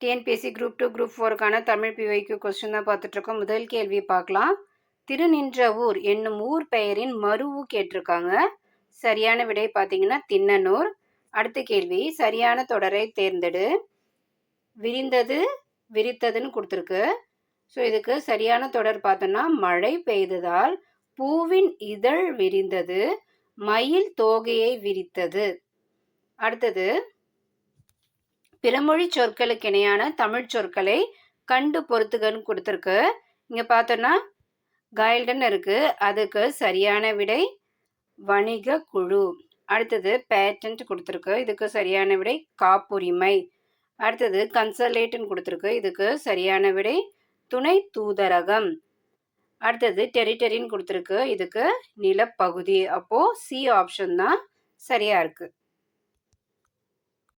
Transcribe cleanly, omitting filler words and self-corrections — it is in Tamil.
டிஎன்பிஎஸ்சி குரூப் 2 குரூப் 4க்கான தமிழ் பிவைக்கு கொஸ்டின் தான் பார்த்துட்ருக்கோம். முதல் கேள்வி பார்க்கலாம். திருநின்றவூர் என்னும் ஊர் பெயரின் மருவு கேட்டிருக்காங்க. சரியான விடை பார்த்தீங்கன்னா திண்ணனூர். அடுத்த கேள்வி, சரியான தொடரை தேர்ந்தெடு. விரிந்தது விரித்ததுன்னு கொடுத்துருக்கு. ஸோ இதுக்கு சரியான தொடர் பார்த்தோன்னா மழை பெய்ததால் பூவின் இதழ் விரிந்தது, மயில் தோகையை விரித்தது. அடுத்தது, பிறமொழி சொற்களுக்கு இணையான தமிழ் சொற்களை கண்டு பொறுத்துகன்னு கொடுத்துருக்கு. இங்கே பார்த்தோன்னா கைல்டன் இருக்கு, அதுக்கு சரியான விடை வணிக குழு. அடுத்தது பேட்டன்ட் கொடுத்துருக்கு, இதுக்கு சரியான விடை காப்புரிமை. அடுத்தது கன்சலேட்டுன்னு கொடுத்துருக்கு, இதுக்கு சரியான விடை துணை தூதரகம். அடுத்தது டெரிட்டரின்னு கொடுத்துருக்கு, இதுக்கு நிலப்பகுதி. அப்போது சி ஆப்ஷன் தான் சரியாக இருக்குது.